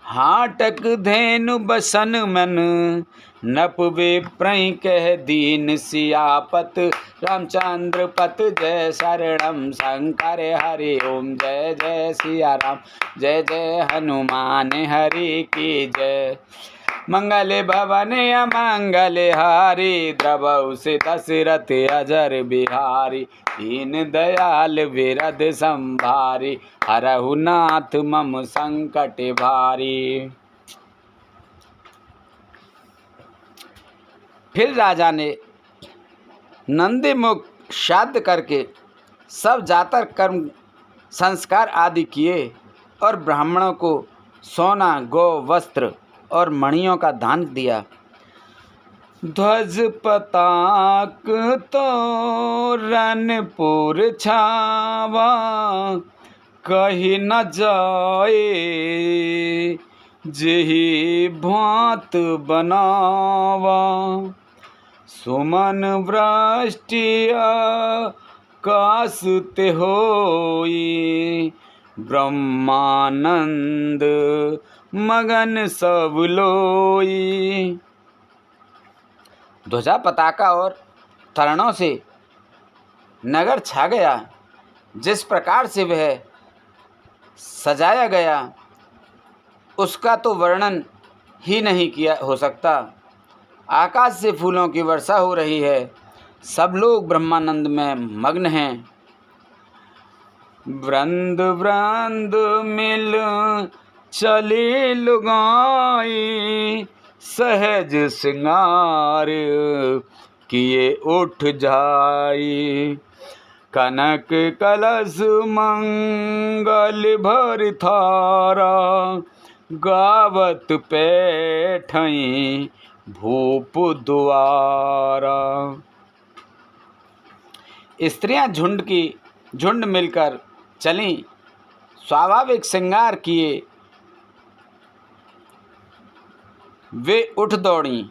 हाटक धेनु बसन मन, नप वे प्रई कह दीन। सियापत रामचंद्र पत जय, शरणम शंकर हरि ओम। जय जय सिया राम, जय जय हनुमान हरि की जय। मंगल भवन अमंगल हारी, द्रवहु से दशरथ अजर बिहारी। दीन दयाल विरद संभारी, हरहु नाथ मम संकट भारी। फिर राजा ने नंदी मुख श्राद्ध करके सब जातर कर्म संस्कार आदि किए और ब्राह्मणों को सोना, गौ, वस्त्र और मणियों का दान दिया। ध्वज पताक तोरणपुर छावा, कही न जाए जेहि भांत बनावा। सुमन वृष्टिया कासते होई, ब्रह्मानंद मगन सब लोई। ध्वजा, पताका और तरणों से नगर छा गया। जिस प्रकार से वह सजाया गया उसका तो वर्णन ही नहीं किया हो सकता। आकाश से फूलों की वर्षा हो रही है। सब लोग ब्रह्मानंद में मग्न हैं। वृंद वृंद मिल चली लुगाई, सहज सिंगार किए उठ जाई। कनक कलश मंगल भर थारा, गावत पैठई भूप द्वारा। स्त्रियां झुंड मिलकर चलीं, स्वाभाविक श्रृंगार किए वे उठ दौड़ीं।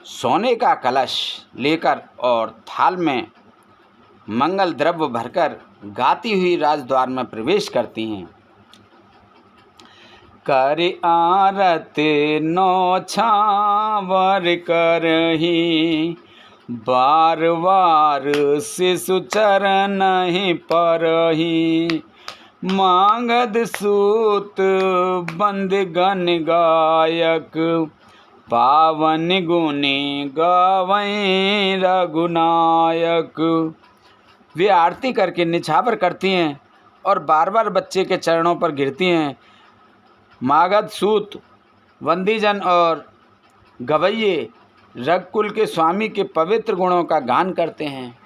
सोने का कलश लेकर और थाल में मंगल द्रव्य भरकर गाती हुई राजद्वार में प्रवेश करती हैं। कर आरत नौछावर करही, बार बार शिशु चरण परही। मांगद सूत बंद गण गायक, पावन गुणी गावैं रघुनायक। वे आरती करके निछावर करती हैं और बार बार बच्चे के चरणों पर गिरती हैं। मागध सूत, वंदीजन और गवैये रघुकुल के स्वामी के पवित्र गुणों का गान करते हैं।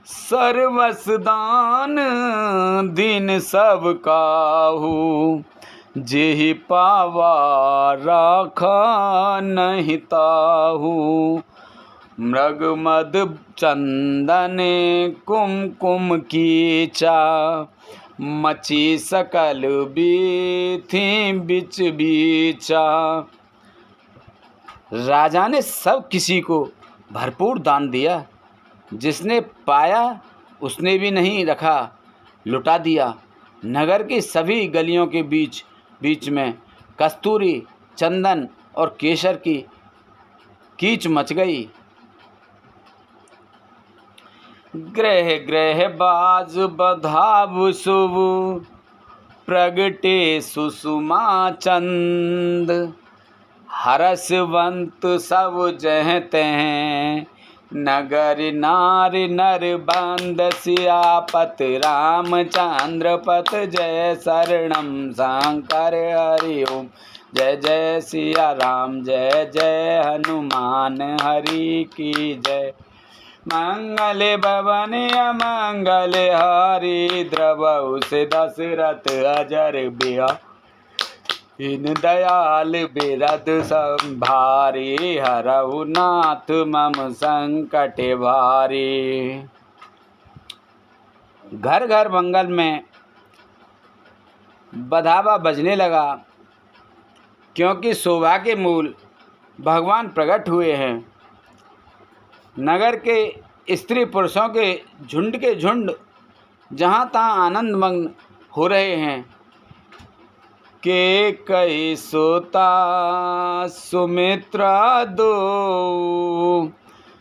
सर्वस दान दीन सब काहू, जेहि पावा राखा नहीं ताहू। मृग मद चंदन कुमकुम कीचा, मची सकल बीथी बिच बीचा। राजा ने सब किसी को भरपूर दान दिया, जिसने पाया उसने भी नहीं रखा, लुटा दिया। नगर की सभी गलियों के बीच बीच में कस्तूरी, चंदन और केसर की कीच मच गई। ग्रह ग्रह बाज बधाव शुभ, प्रगटे सुषुमा चंद। हरसवंत सब जह तह, नगर नारी नर बंद। सियापत रामचंद्र पत, जय शरणम शंकर हरि ओम। जय जय सिया राम, जय जय हनुमान हरि की जय। मंगल भवन अमंगल हारी, द्रवहु से दशरथ अजर बिहा। इन दयाल बिरद संभारी, हरहु नाथ मम संकट भारी। घर घर मंगल में बधावा बजने लगा, क्योंकि शोभा के मूल भगवान प्रकट हुए हैं। नगर के स्त्री पुरुषों के झुंड जहाँ तहाँ आनंदमग्न हो रहे हैं। के कई सोता सुमित्रा दो,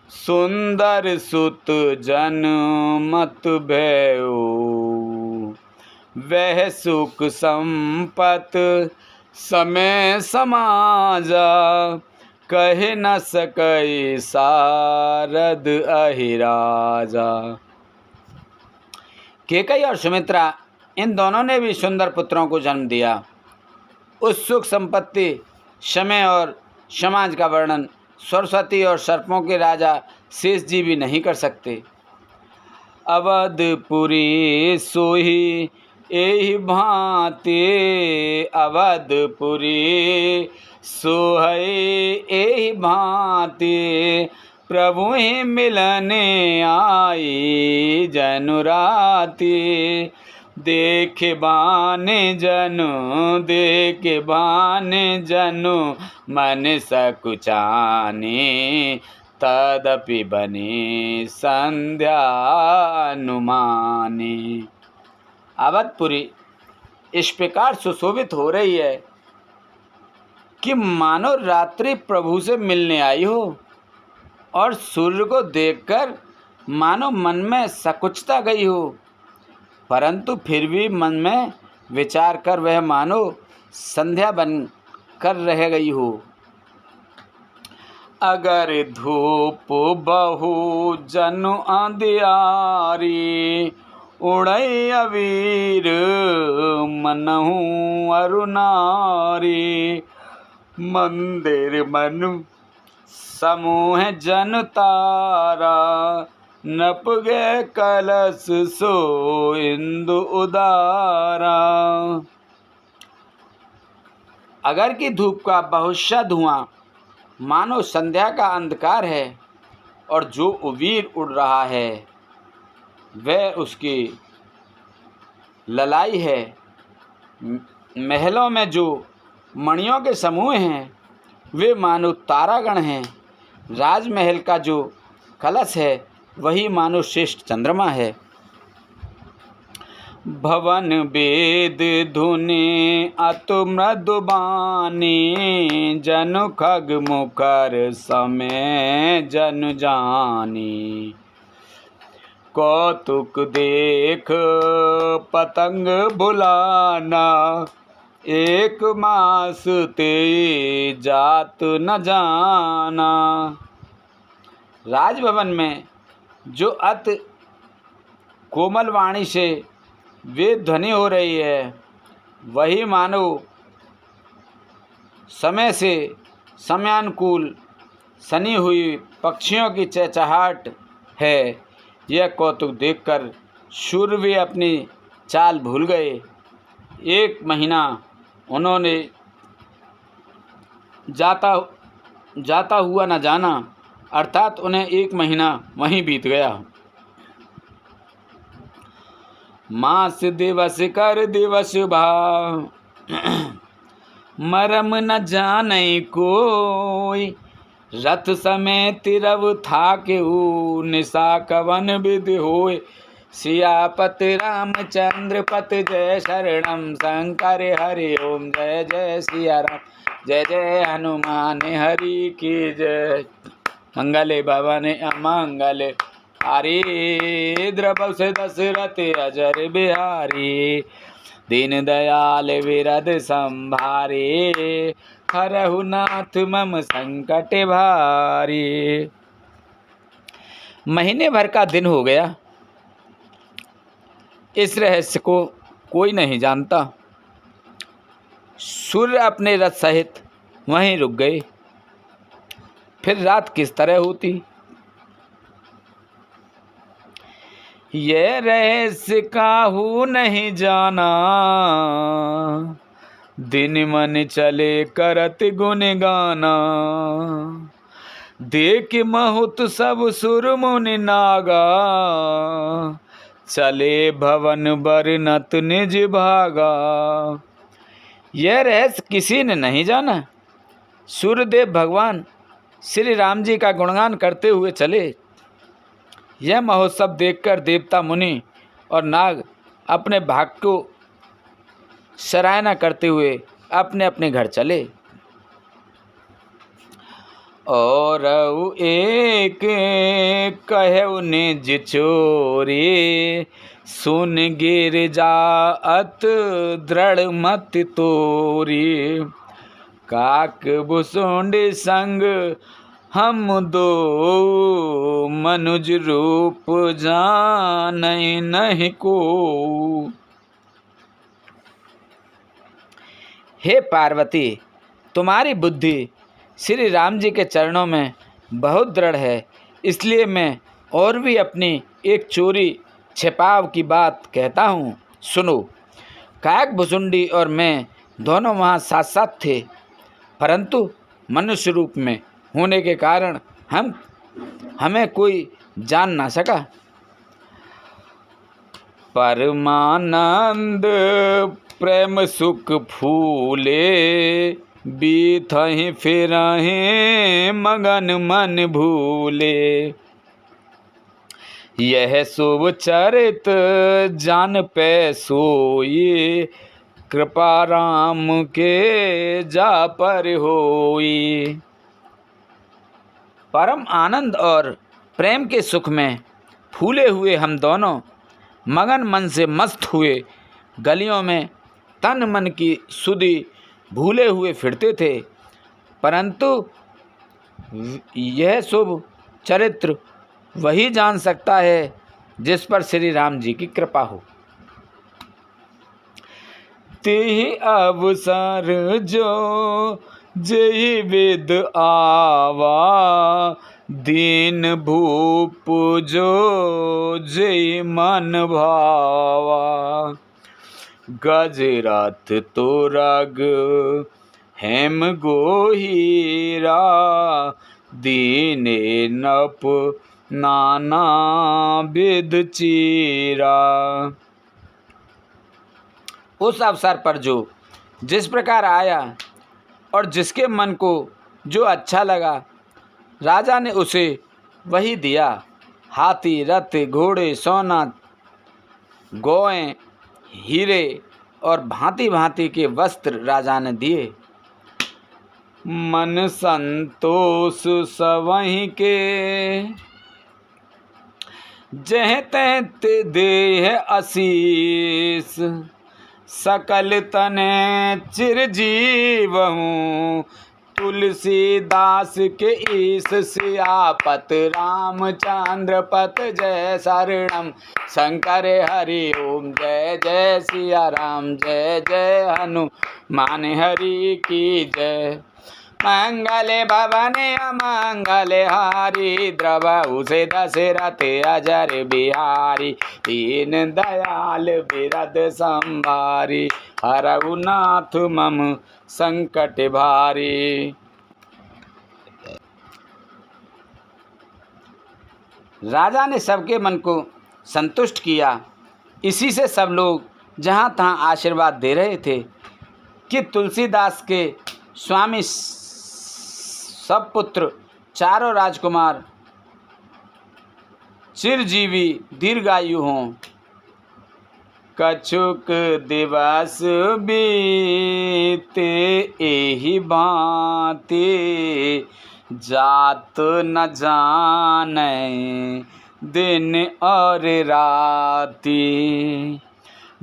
सुंदर सुत जन मत भयो। वह सुख संपत समय समाजा, कहे न सकई सारद अहिराजा। केकई और सुमित्रा इन दोनों ने भी सुंदर पुत्रों को जन्म दिया। उस सुख संपत्ति, समय और समाज का वर्णन सरस्वती और सर्पों के राजा शेष जी भी नहीं कर सकते। अवधपुरी सोही एहि भांति, अवधपुरी सोहई एहि भांति। प्रभु ही मिलने आई जनुराती, देखे बाने जनु, देखे बाने जनु। मन सकुचानी, तदपि बनी संध्या अनुमानी। अवधपुरी इस प्रकार सुशोभित हो रही है कि मानो रात्रि प्रभु से मिलने आई हो, और सूर्य को देखकर मानो मन में सकुचता गई हो, परंतु फिर भी मन में विचार कर वह मानो संध्या बन कर रह गई हो। अगर धूप बहु जनु अंधियारी, उड़ई अवीर मनहु अरुनारी। मंदिर मनु समूह जन तारा, नप गे कलश सो इंदु उदारा। अगर की धूप का बहुशा धुआं मानो संध्या का अंधकार है, और जो उवीर उड़ रहा है वह उसकी ललाई है। महलों में जो मणियों के समूह हैं वे मानो तारागण हैं। राजमहल का जो कलश है वही मानो श्रेष्ठ चंद्रमा है। भवन वेद धुनि अतु मृदुबानी, जनु खग मुकर समय जन जानी। कौतुक देख पतंग बुलाना, एक मास ते जात न जाना। राजभवन में जो अति कोमल वाणी से वेद ध्वनि हो रही है वही मानो समय से समयानुकूल सनी हुई पक्षियों की चहचहाट है। यह कौतुक देखकर शूर भी अपनी चाल भूल गए। एक महीना उन्होंने जाता हुआ न जाना, अर्थात उन्हें एक महीना वहीं बीत गया। मास दिवस कर दिवस भाव, मरम न जाने कोई। रथ समय तिरव था के निशा कवन विधि होय। सियापति रामचंद्र पति जय शरणम शंकर हरि ओम। जय जय सिया राम, जय जय हनुमान हरि की जय। मंगले भवन अमंगले हरि, द्रवौ से दशरथ अजर बिहारी। दीन दयाल विरद संभारे, हरहु नाथ मम संकट भारी। महीने भर का दिन हो गया। इस रहस्य को कोई नहीं जानता। सूर्य अपने रथ सहित वहीं रुक गए। फिर रात किस तरह होती, ये रहस्य काहू नहीं जाना। दिन मन चले करत गुण गाना, देख बहुत सब सुर मुनि नागा। चले भवन बरनत निज भागा। यह रहस्य किसी ने नहीं जाना। सूर्यदेव भगवान श्री राम जी का गुणगान करते हुए चले। यह महोत्सव देखकर देवता मुनि और नाग अपने भाग्य को सराहना करते हुए अपने अपने घर चले। और एक कहु निज चोरी, सुन गिर जात दृढ़ मत तोरी। काक भुसुंड संग हम दो, मनुज रूप जानै नहीं को। हे पार्वती, तुम्हारी बुद्धि श्री राम जी के चरणों में बहुत दृढ़ है, इसलिए मैं और भी अपनी एक चोरी छिपाव की बात कहता हूँ, सुनो। काक भुसुंडी और मैं दोनों वहाँ साथ साथ थे, परंतु मनुष्य रूप में होने के कारण हमें कोई जान ना सका। परमानंद प्रेम सुख फूले, बीथहि फिरहि मगन मन भूले। यह शुभ चरित जान पै सोई, कृपा राम के जा पर होई। परम आनंद और प्रेम के सुख में फूले हुए हम दोनों मगन मन से मस्त हुए गलियों में तन मन की सुधि भूले हुए फिरते थे, परंतु यह शुभ चरित्र वही जान सकता है जिस पर श्री राम जी की कृपा हो। तेहि अवसर जो जेहि विद आवा, दीन भूप जो जेहि मन भावा। गजरथ तोरग हेम गोहीरा, दीने नप नाना विध चीरा। उस अवसर पर जो जिस प्रकार आया और जिसके मन को जो अच्छा लगा राजा ने उसे वही दिया। हाथी, रथ, घोड़े, सोना, गौएं, हीरे और भांति भांति के वस्त्र राजा ने दिए। मन संतोष सवहीं के, जह तह देह आशीष। सकल तने चिरजीवहूँ, तुलसीदास के ईश। सियापत रामचंद्र पत जय शरणम, शंकर हरि ओम जय जय सिया राम, जय जय हनुमान हरि की जय। मंगल भवन अमंगल हारी, द्रवहु से दशरथ अजर बिहारी। दीन दयाल बिरद संभारी, हरहु नाथ मम संकट भारी। राजा ने सबके मन को संतुष्ट किया। इसी से सब लोग जहाँ तहाँ आशीर्वाद दे रहे थे कि तुलसीदास के स्वामी सब पुत्र, चारों राजकुमार चिरजीवी दीर्घायु हों। कछुक दिवस बीते एहि भांति, जात न जाने दिन और राति।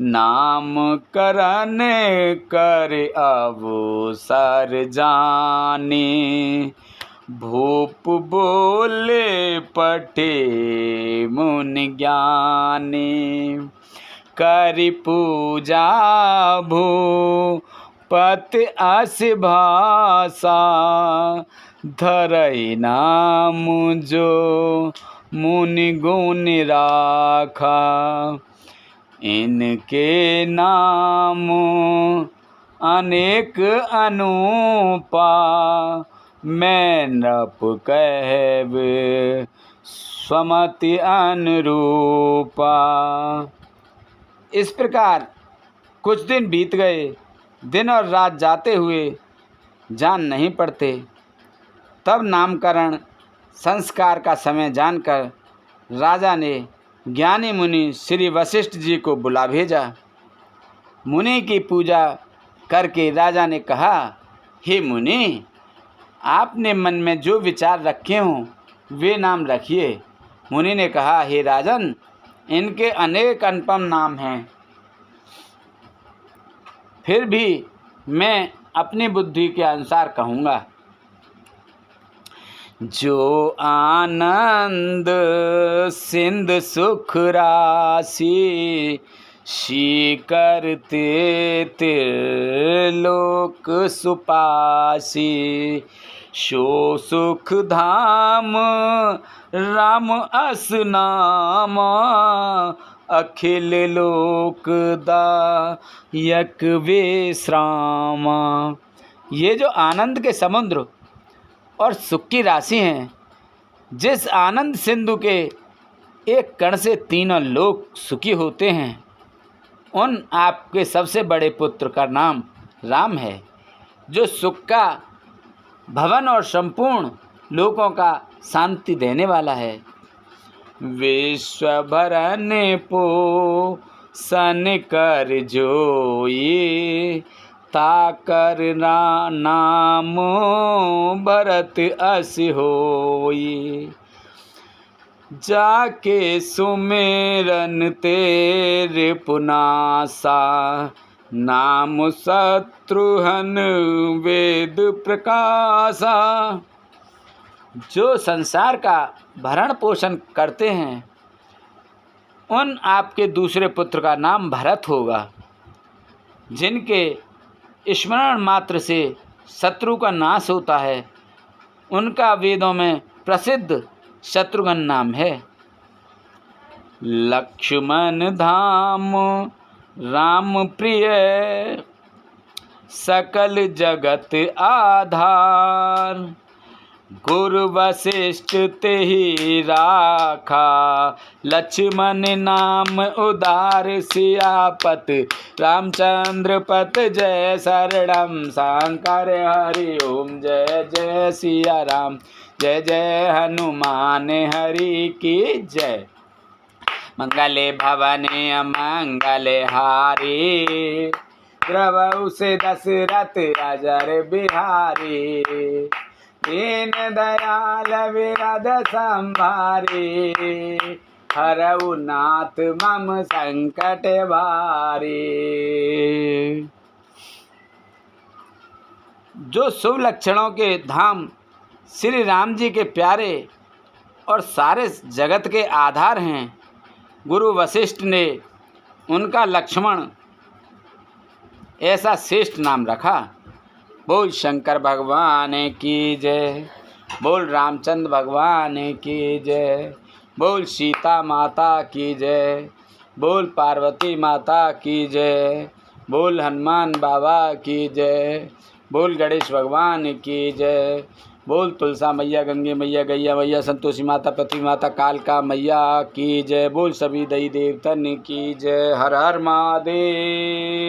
नाम करन कर अवसर जाने, भूप बोले पठे मुनि ज्ञानी। करि पूजा भूपति अस भाषा, धरई नाम जो मुनि गुण राखा। इनके नाम अनेक अनूपा, मैं नृप कहब स्वमति अनुरूपा। इस प्रकार कुछ दिन बीत गए। दिन और रात जाते हुए जान नहीं पड़ते। तब नामकरण संस्कार का समय जानकर राजा ने ज्ञानी मुनि श्री वशिष्ठ जी को बुला भेजा। मुनि की पूजा करके राजा ने कहा, हे मुनि, आपने मन में जो विचार रखे हों वे नाम रखिए। मुनि ने कहा, हे राजन, इनके अनेक अनुपम नाम हैं, फिर भी मैं अपनी बुद्धि के अनुसार कहूँगा। जो आनंद सिंध सुख राशि, करते त्रिलोक सुपासी। सो सुख धाम राम अस नाम, अखिल लोक दायक विश्राम। ये जो आनंद के समुद्र और सुख की राशि हैं, जिस आनंद सिंधु के एक कण से तीनों लोक सुखी होते हैं, उन आपके सबसे बड़े पुत्र का नाम राम है, जो सुख का भवन और संपूर्ण लोकों का शांति देने वाला है। विश्व भरन पोषण कर जोई, ताकर नाम भरत अस होई। जाके सुमेरन तेरे पुनासा, नाम शत्रुघ्न वेद प्रकाशा। जो संसार का भरण पोषण करते हैं, उन आपके दूसरे पुत्र का नाम भरत होगा, जिनके स्मरण मात्र से शत्रु का नाश होता है। उनका वेदों में प्रसिद्ध शत्रुघ्न नाम है। लक्ष्मण धाम राम प्रिय, सकल जगत आधार। गुरु वशिष्ठ तेहि राखा, लक्ष्मण नाम उदार सियापत, रामचंद्र पत जय शरणम शंकर हरि ओम। जय जय सिया राम, जय जय हनुमान हरि की जय। मंगले भवने अमंगले हारी, द्रवहु से दशरथ अजर बिहारी, दीन दयाल विरद संभारी, हरऊ नाथ मम संकट भारी। जो शुभ लक्षणों के धाम श्री राम जी के प्यारे और सारे जगत के आधार हैं, गुरु वशिष्ठ ने उनका लक्ष्मण ऐसा श्रेष्ठ नाम रखा। बोल शंकर भगवान की जय, बोल रामचंद्र भगवान की जय, बोल सीता माता की जय, बोल पार्वती माता की जय, बोल हनुमान बाबा की जय, बोल गणेश भगवान की जय, बोल तुलसा मैया, गंगे मैया, गैया मैया, संतोषी माता, पृथ्वी माता, कालका मैया की जय, बोल सभी देवी देवतन की जय। हर हर महादेव।